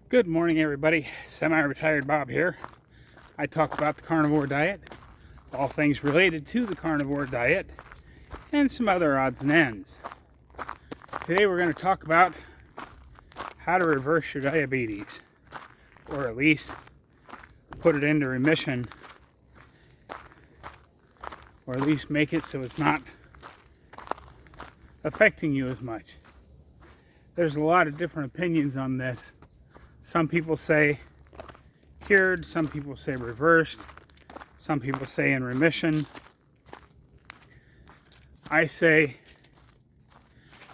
Good morning, everybody. Semi-retired Bob here. I talk about the carnivore diet, all things related to the carnivore diet, and some other odds and ends. Today we're going to talk about how to reverse your diabetes, or at least put it into remission, or at least make it so it's not affecting you as much. There's a lot of different opinions on this. Some people say cured, some people say reversed, some people say in remission. I say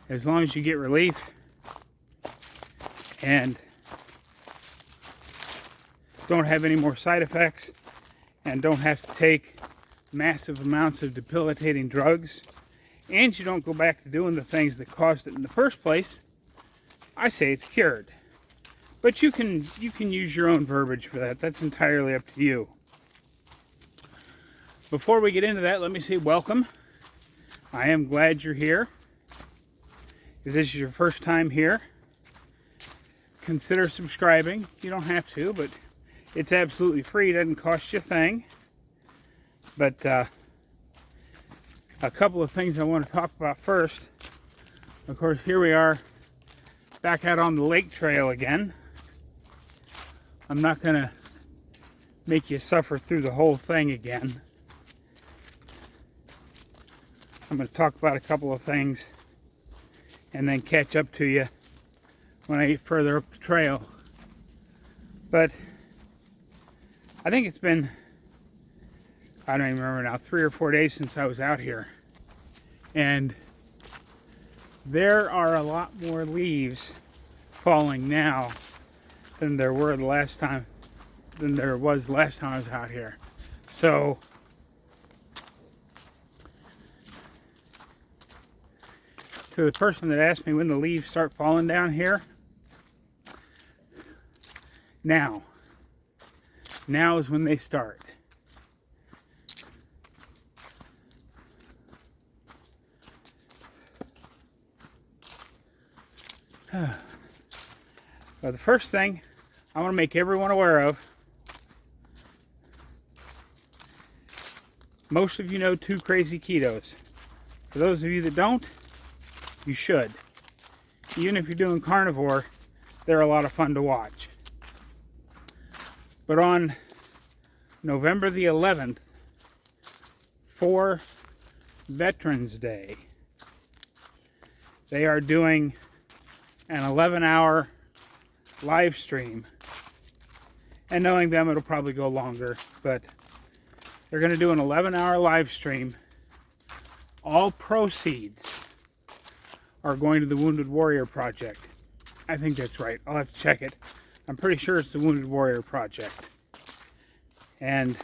as long as you get relief and don't have any more side effects and don't have to take massive amounts of debilitating drugs and you don't go back to doing the things that caused it in the first place, I say it's cured. But you can use your own verbiage for that. That's entirely up to you. Before we get into that, let me say welcome. I am glad you're here. If this is your first time here, consider subscribing. You don't have to, but it's absolutely free. It doesn't cost you a thing. But a couple of things I want to talk about first. Of course, here we are back out on the lake trail again. I'm not going to make you suffer through the whole thing again. I'm going to talk about a couple of things and then catch up to you when I get further up the trail. But I think it's been, I don't even remember now, 3 or 4 days since I was out here. And there are a lot more leaves falling now than there was last time I was out here. So to the person that asked me when the leaves start falling down here, now is when they start. But the first thing I want to make everyone aware of, most of you know 2 Crazy Ketos. For those of you that don't, you should. Even if you're doing carnivore, they're a lot of fun to watch. But on November the 11th, for Veterans Day, they are doing an 11-hour live stream. And knowing them, it'll probably go longer, but they're going to do an 11-hour live stream. All proceeds are going to the Wounded Warrior Project. I think that's right. I'll have to check it. I'm pretty sure it's the Wounded Warrior Project. And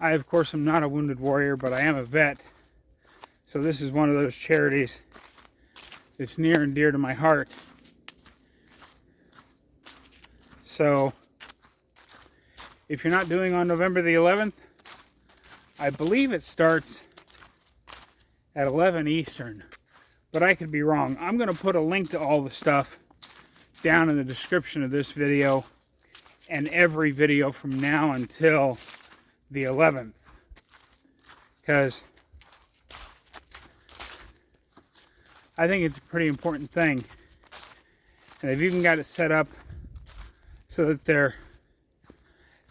I, of course, am not a Wounded Warrior, but I am a vet. So this is one of those charities that's near and dear to my heart. So if you're not doing on November the 11th, I believe it starts at 11 Eastern, but I could be wrong. I'm going to put a link to all the stuff down in the description of this video and every video from now until the 11th, because I think it's a pretty important thing. And they've even got it set up so that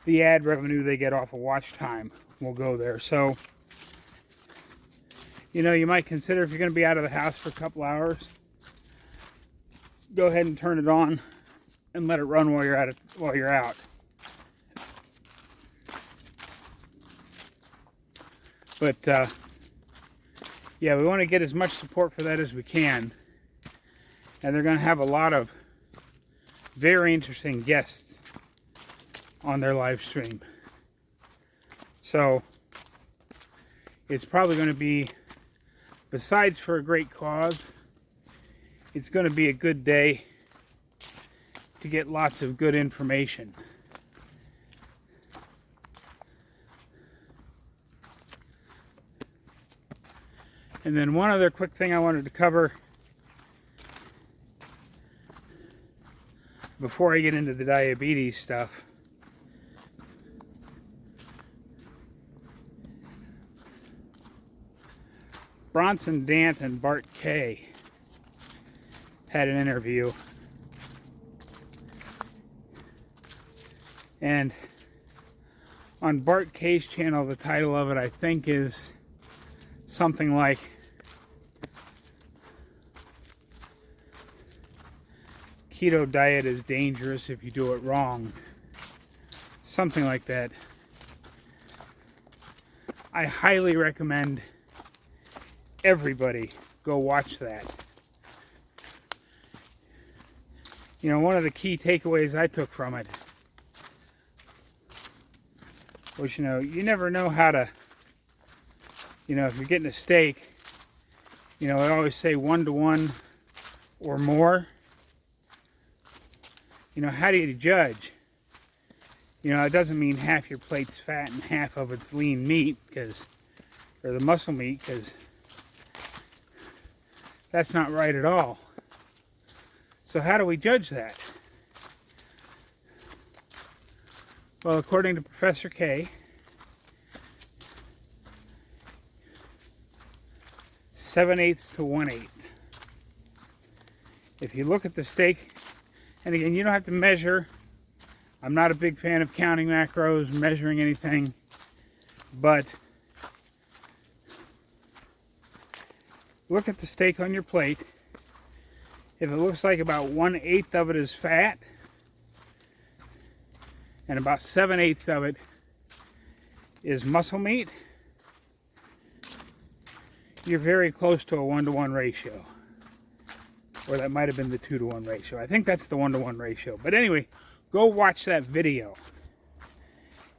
the ad revenue they get off of watch time will go there. So, you know, you might consider, if you're going to be out of the house for a couple hours, go ahead and turn it on and let it run while you're out. But yeah, we want to get as much support for that as we can. And they're going to have a lot of very interesting guests on their live stream. So it's probably going to be, besides for a great cause, it's going to be a good day to get lots of good information. And then one other quick thing I wanted to cover before I get into the diabetes stuff, Bronson Dant and Bart Kay had an interview, and on Bart Kay's channel, the title of it, I think, is something like Keto Diet is Dangerous If You Do It Wrong. Something like that. I highly recommend everybody go watch that. You know, one of the key takeaways I took from it was, you never know how to, if you're getting a steak, I always say 1-to-1 or more. How do you judge? It doesn't mean half your plate's fat and half of it's lean meat, or the muscle meat, because that's not right at all. So how do we judge that? Well, according to Professor K, 7/8 to 1/8. If you look at the steak, and again, you don't have to measure. I'm not a big fan of counting macros, measuring anything, but look at the steak on your plate. If it looks like about 1/8 of it is fat, and about 7/8 of it is muscle meat, you're very close to a 1-to-1 ratio. Or that might have been the 2-to-1 ratio. I think that's the 1-to-1 ratio. But anyway, go watch that video.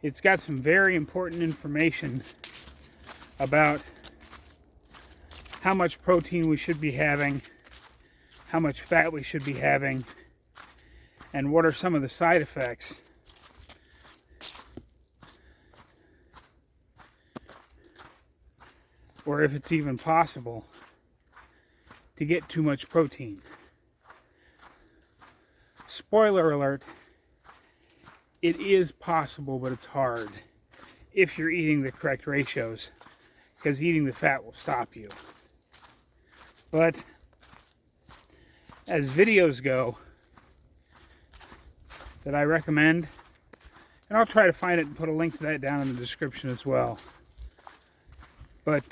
It's got some very important information about how much protein we should be having, how much fat we should be having, and what are some of the side effects or if it's even possible to get too much protein. Spoiler alert, it is possible, but it's hard if you're eating the correct ratios, because eating the fat will stop you. But as videos go that I recommend, and I'll try to find it and put a link to that down in the description as well. But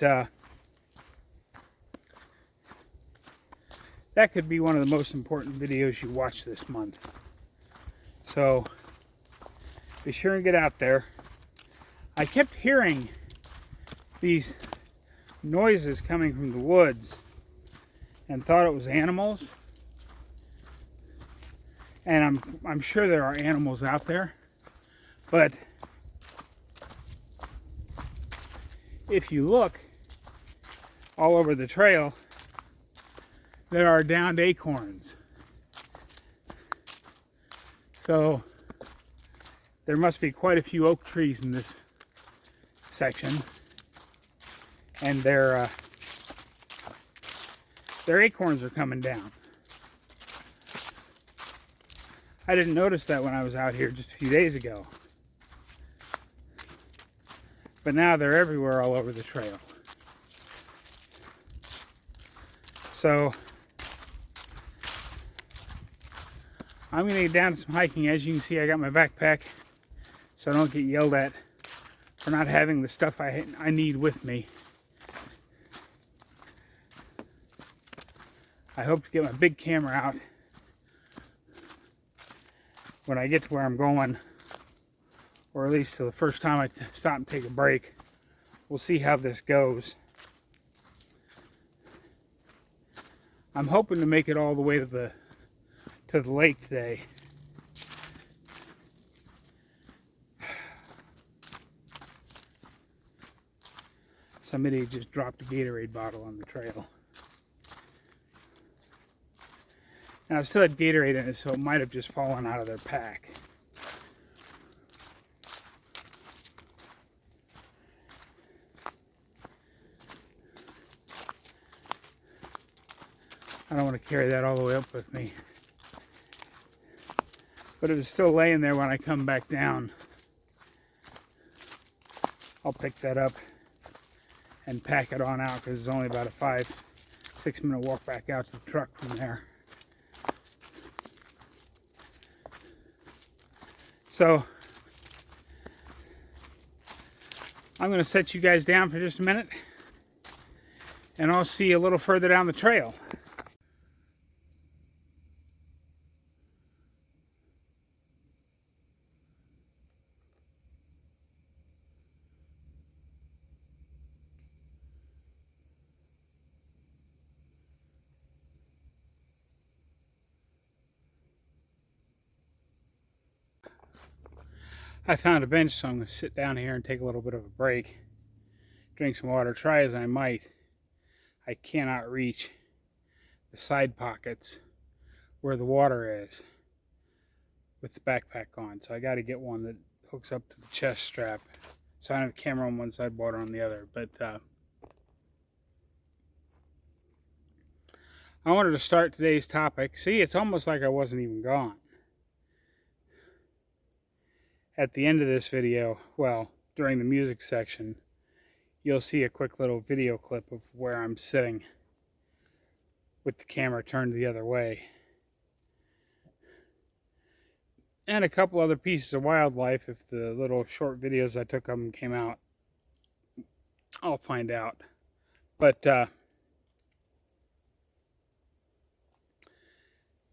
that could be one of the most important videos you watch this month. So be sure and get out there. I kept hearing these noises coming from the woods and thought it was animals. And I'm sure there are animals out there. But if you look all over the trail, there are downed acorns. So there must be quite a few oak trees in this section, and their acorns are coming down. I didn't notice that when I was out here just a few days ago, but now they're everywhere all over the trail. So I'm going to get down to some hiking. As you can see, I got my backpack so I don't get yelled at for not having the stuff I need with me. I hope to get my big camera out when I get to where I'm going, or at least till the first time I stop and take a break. We'll see how this goes. I'm hoping to make it all the way to the lake today. Somebody just dropped a Gatorade bottle on the trail. Now, I've still had Gatorade in it, so it might have just fallen out of their pack. I don't want to carry that all the way up with me. but it was still laying there when I come back down. I'll pick that up and pack it on out because it's only about a 5-6 minute walk back out to the truck from there. So I'm going to set you guys down for just a minute, and I'll see you a little further down the trail. I found a bench, so I'm going to sit down here and take a little bit of a break, drink some water. Try as I might, I cannot reach the side pockets where the water is with the backpack on. So I got to get one that hooks up to the chest strap. So I don't have the camera on one side, water on the other. But I wanted to start today's topic. See, it's almost like I wasn't even gone. At the end of this video, well, during the music section, you'll see a quick little video clip of where I'm sitting with the camera turned the other way. And a couple other pieces of wildlife, if the little short videos I took of them came out. I'll find out. But,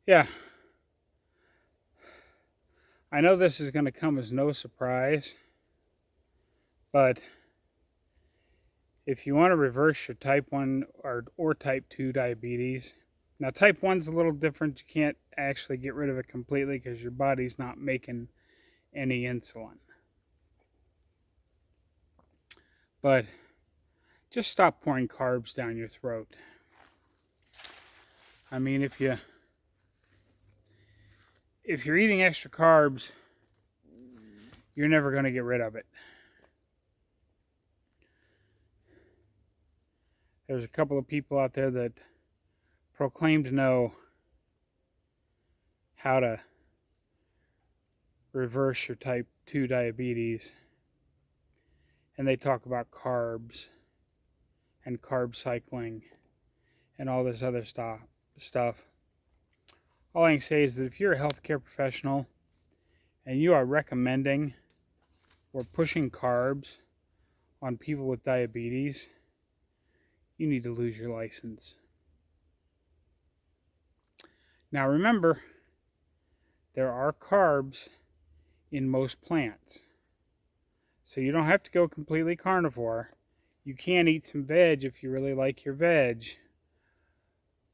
yeah. I know this is going to come as no surprise, but if you want to reverse your type 1 or type 2 diabetes, now type 1's a little different. You can't actually get rid of it completely because your body's not making any insulin. But just stop pouring carbs down your throat. I mean, if you're eating extra carbs, you're never going to get rid of it. There's a couple of people out there that proclaim to know how to reverse your type 2 diabetes. And they talk about carbs and carb cycling and all this other stuff. All I can say is that if you're a healthcare professional and you are recommending or pushing carbs on people with diabetes, you need to lose your license. Now remember, there are carbs in most plants. So you don't have to go completely carnivore. You can eat some veg if you really like your veg.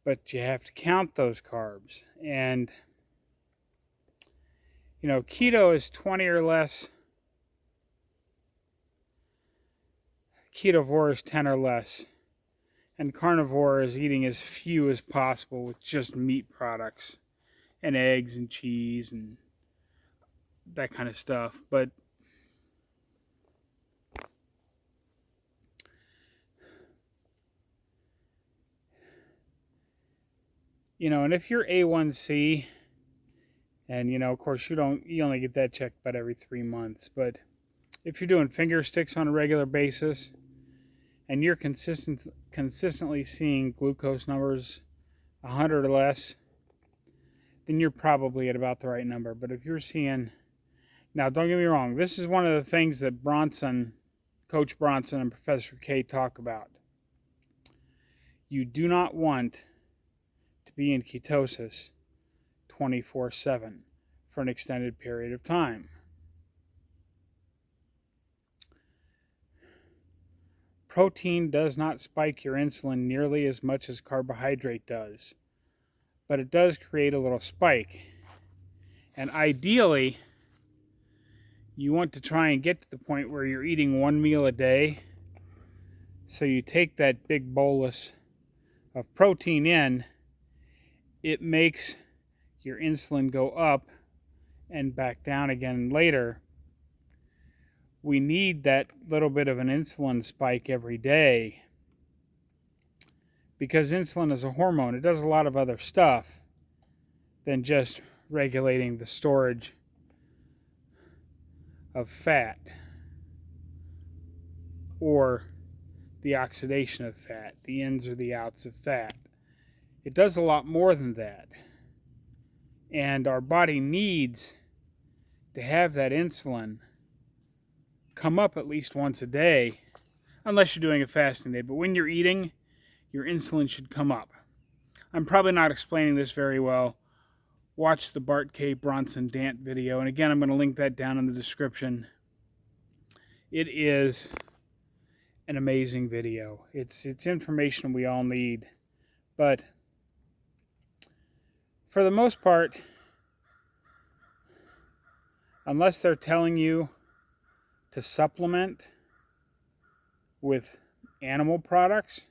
But you have to count those carbs. And, you know, keto is 20 or less. Ketovore is 10 or less. And carnivore is eating as few as possible with just meat products. And eggs and cheese and that kind of stuff. But you know, and if you're A1C, and you know, of course you only get that checked about every 3 months, but if you're doing finger sticks on a regular basis and you're consistently seeing glucose numbers 100 or less, then you're probably at about the right number. But if you're seeing, now don't get me wrong, this is one of the things that Coach Bronson and Professor K talk about. You do not want to be in ketosis 24/7 for an extended period of time. Protein does not spike your insulin nearly as much as carbohydrate does, but it does create a little spike. And ideally, you want to try and get to the point where you're eating one meal a day. So you take that big bolus of protein in, it makes your insulin go up and back down again later. We need that little bit of an insulin spike every day because insulin is a hormone. It does a lot of other stuff than just regulating the storage of fat or the oxidation of fat, the ins or the outs of fat. It does a lot more than that. And our body needs to have that insulin come up at least once a day, unless you're doing a fasting day. But when you're eating, your insulin should come up. I'm probably not explaining this very well. Watch the Bart K. Bronson Dant video. And again, I'm going to link that down in the description. It is an amazing video. It's information we all need. But for the most part, unless they're telling you to supplement with animal products,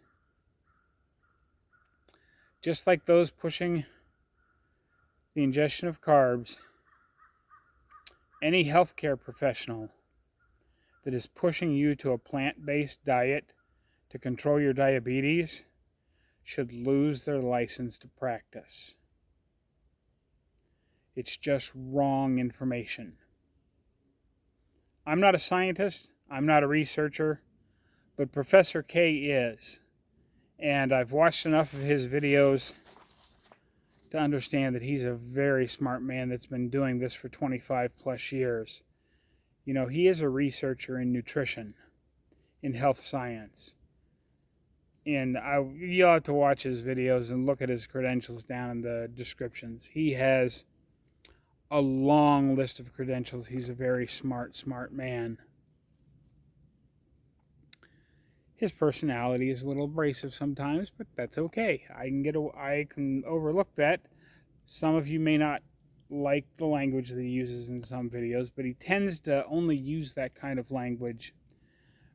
just like those pushing the ingestion of carbs, any healthcare professional that is pushing you to a plant-based diet to control your diabetes should lose their license to practice. It's just wrong information. I'm not a scientist, I'm not a researcher, but Professor K is. And I've watched enough of his videos to understand that he's a very smart man that's been doing this for 25 plus years. You know, he is a researcher in nutrition, in health science. And you'll have to watch his videos and look at his credentials down in the descriptions. He has a long list of credentials. He's a very smart man. His personality is a little abrasive sometimes, but that's okay. I can overlook that. Some of you may not like the language that he uses in some videos, but he tends to only use that kind of language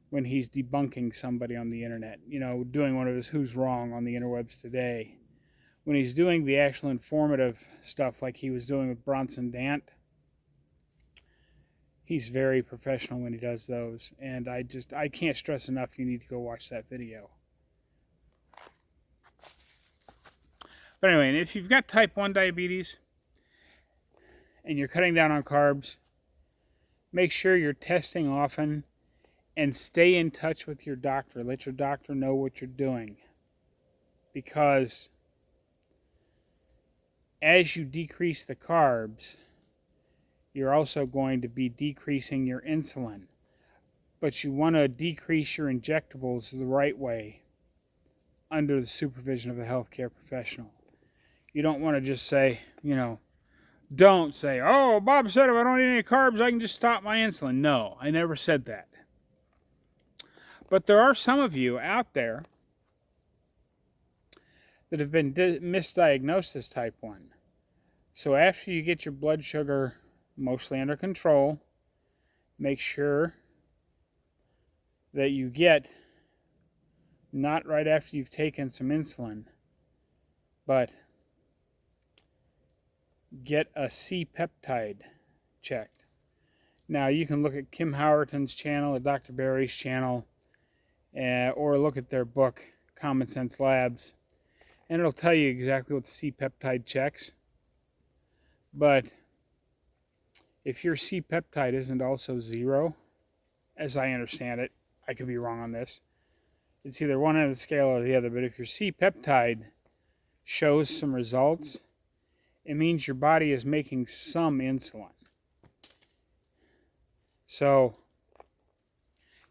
when he's debunking somebody on the internet. You know, doing one of his Who's Wrong on the interwebs today. When he's doing the actual informative stuff like he was doing with Bronson Dant, he's very professional when he does those. And I can't stress enough, you need to go watch that video. But anyway, if you've got type 1 diabetes and you're cutting down on carbs, make sure you're testing often and stay in touch with your doctor. Let your doctor know what you're doing. Because as you decrease the carbs, you're also going to be decreasing your insulin. But you want to decrease your injectables the right way under the supervision of a healthcare professional. You don't want to just say, you know, don't say, oh, Bob said if I don't eat any carbs, I can just stop my insulin. No, I never said that. But there are some of you out there that have been misdiagnosed as type 1. So after you get your blood sugar mostly under control, make sure that you get, not right after you've taken some insulin, but get a C-peptide checked. Now you can look at Kim Howerton's channel, or Dr. Barry's channel, or look at their book, Common Sense Labs, and it'll tell you exactly what the C-peptide checks. But if your C-peptide isn't also 0, as I understand it, I could be wrong on this, it's either one end of the scale or the other, but if your C-peptide shows some results, it means your body is making some insulin. So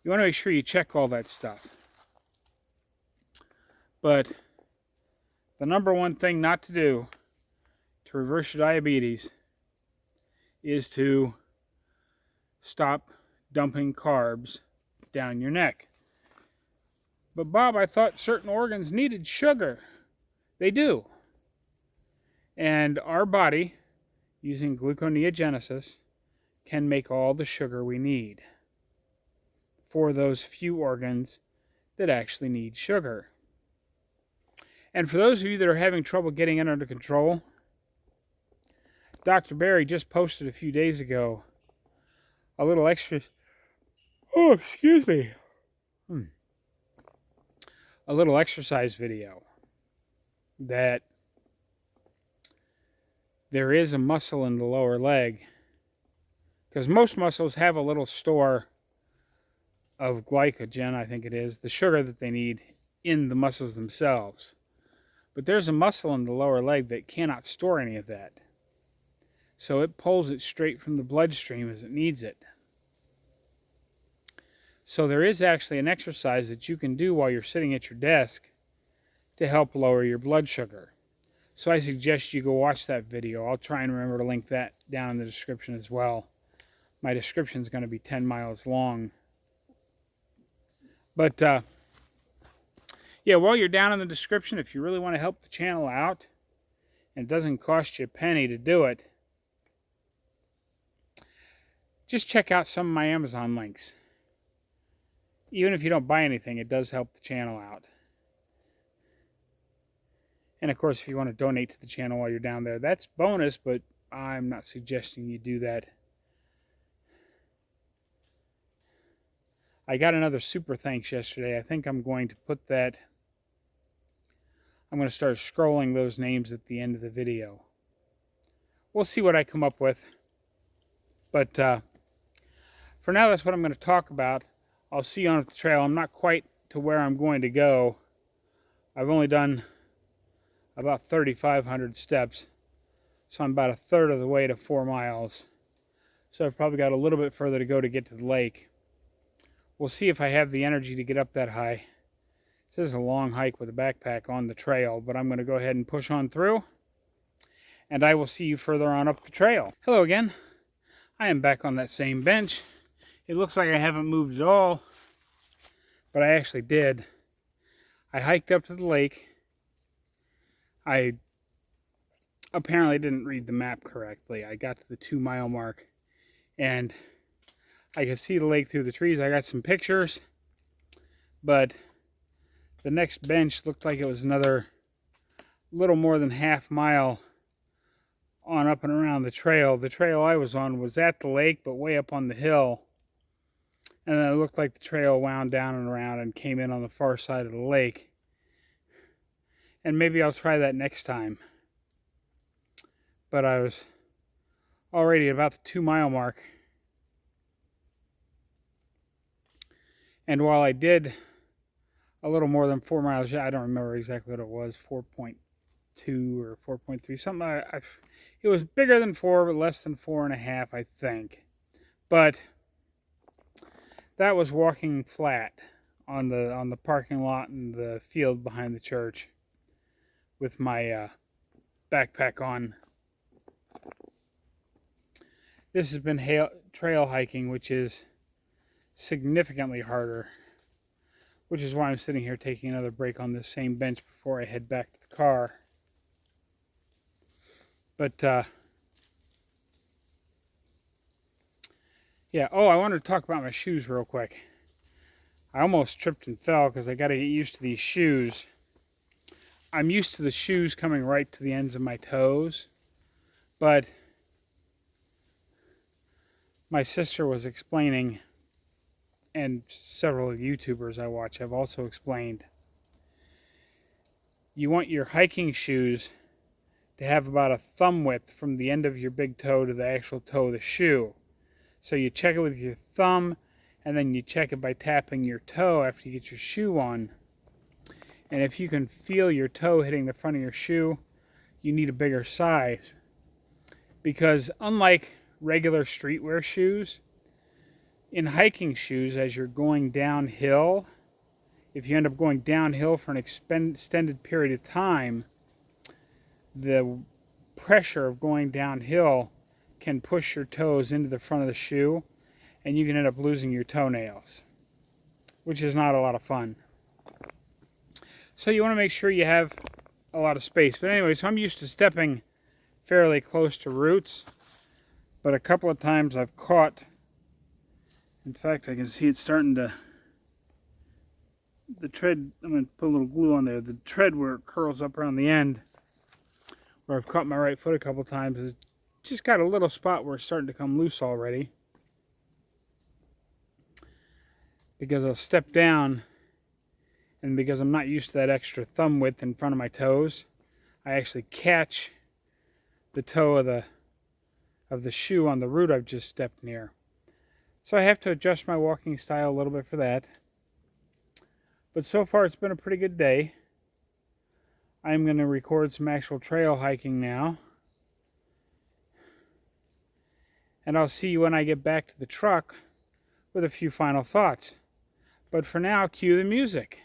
you want to make sure you check all that stuff. But the number one thing not to do to reverse your diabetes is to stop dumping carbs down your neck. But Bob, I thought certain organs needed sugar. They do. And our body, using gluconeogenesis, can make all the sugar we need for those few organs that actually need sugar. And for those of you that are having trouble getting it under control, Dr. Barry just posted a few days ago a little extra, a little exercise video that there is a muscle in the lower leg, because most muscles have a little store of glycogen, I think it is, the sugar that they need in the muscles themselves. But there's a muscle in the lower leg that cannot store any of that. So it pulls it straight from the bloodstream as it needs it. So there is actually an exercise that you can do while you're sitting at your desk to help lower your blood sugar. So I suggest you go watch that video. I'll try and remember to link that down in the description as well. My description is going to be 10 miles long. But yeah, while you're down in the description, if you really want to help the channel out, and it doesn't cost you a penny to do it, just check out some of my Amazon links. Even if you don't buy anything, it does help the channel out. And of course, if you want to donate to the channel while you're down there, that's bonus, but I'm not suggesting you do that. I got another super thanks yesterday. I think I'm going to put that, I'm going to start scrolling those names at the end of the video. We'll see what I come up with. But for now, that's what I'm going to talk about. I'll see you on the trail. I'm not quite to where I'm going to go. I've only done about 3,500 steps. So I'm about a third of the way to 4 miles. So I've probably got a little bit further to go to get to the lake. We'll see if I have the energy to get up that high. This is a long hike with a backpack on the trail, but I'm going to go ahead and push on through. And I will see you further on up the trail. Hello again. I am back on that same bench. It looks like I haven't moved at all, but I actually did. I hiked up to the lake. I apparently didn't read the map correctly. I got to the 2 mile mark and I could see the lake through the trees. I got some pictures, but the next bench looked like it was another little more than half mile on up and around the trail. The trail I was on was at the lake, but way up on the hill. And then it looked like the trail wound down and around and came in on the far side of the lake. And maybe I'll try that next time. But I was already at about the 2 mile mark. And while I did a little more than 4 miles, I don't remember exactly what it was, 4.2 or 4.3, something. It was bigger than 4, but less than 4.5, I think. But that was walking flat on the parking lot in the field behind the church with my backpack on. This has been trail hiking, which is significantly harder, which is why I'm sitting here taking another break on this same bench before I head back to the car. But yeah, oh, I wanted to talk about my shoes real quick. I almost tripped and fell because I got to get used to these shoes. I'm used to the shoes coming right to the ends of my toes, but my sister was explaining, and several YouTubers I watch have also explained, you want your hiking shoes to have about a thumb width from the end of your big toe to the actual toe of the shoe. So you check it with your thumb, and then you check it by tapping your toe after you get your shoe on. And if you can feel your toe hitting the front of your shoe, you need a bigger size. Because unlike regular streetwear shoes, in hiking shoes, as you're going downhill, if you end up going downhill for an extended period of time, the pressure of going downhill can push your toes into the front of the shoe, and you can end up losing your toenails, which is not a lot of fun. So you want to make sure you have a lot of space. But anyway, so I'm used to stepping fairly close to roots, but a couple of times I've caught, in fact, I can see it starting to, the tread, I'm going to put a little glue on there, the tread where it curls up around the end, where I've caught my right foot a couple of times, is just got a little spot where it's starting to come loose already. Because I'll step down, and because I'm not used to that extra thumb width in front of my toes, I actually catch the toe of the shoe on the root I've just stepped near. So I have to adjust my walking style a little bit for that. But so far it's been a pretty good day. I'm going to record some actual trail hiking now. And I'll see you when I get back to the truck with a few final thoughts. But for now, cue the music.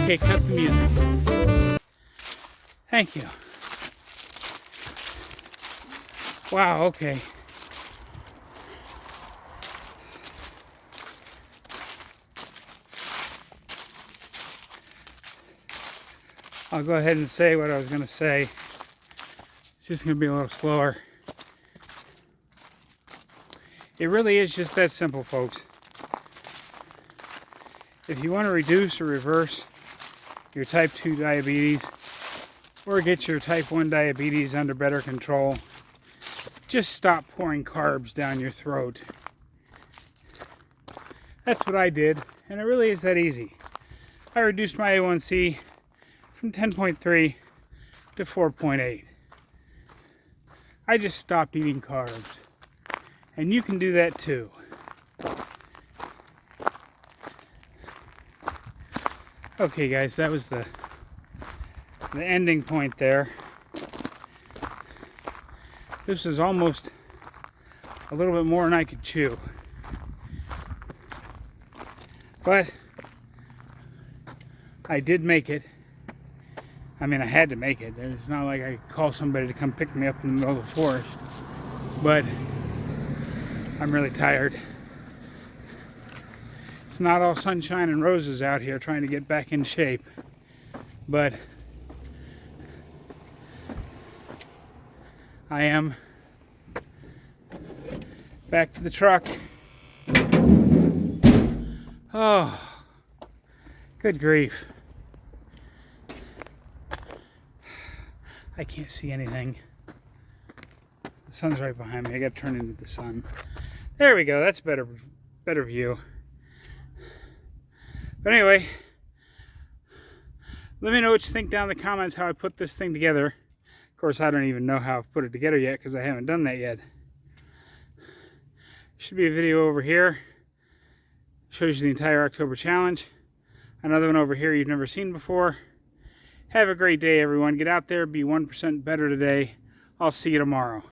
Okay, cut the music. Thank you. Wow, okay. I'll go ahead and say what I was going to say. It's just going to be a little slower. It really is just that simple, folks. If you want to reduce or reverse your type 2 diabetes or get your type 1 diabetes under better control, just stop pouring carbs down your throat. That's what I did, and it really is that easy. I reduced my A1C from 10.3 to 4.8. I just stopped eating carbs. And you can do that too. Okay guys, that was the ending point there. This is almost a little bit more than I could chew. But I did make it. I mean, I had to make it. It's not like I could call somebody to come pick me up in the middle of the forest. But I'm really tired. It's not all sunshine and roses out here trying to get back in shape. But I am back to the truck. Oh, good grief. I can't see anything. The sun's right behind me. I got to turn into the sun. There we go. That's better view. But anyway, let me know what you think down in the comments how I put this thing together. Of course, I don't even know how I've put it together yet because I haven't done that yet. Should be a video over here. Shows you the entire October challenge. Another one over here you've never seen before. Have a great day, everyone. Get out there, be 1% better today. I'll see you tomorrow.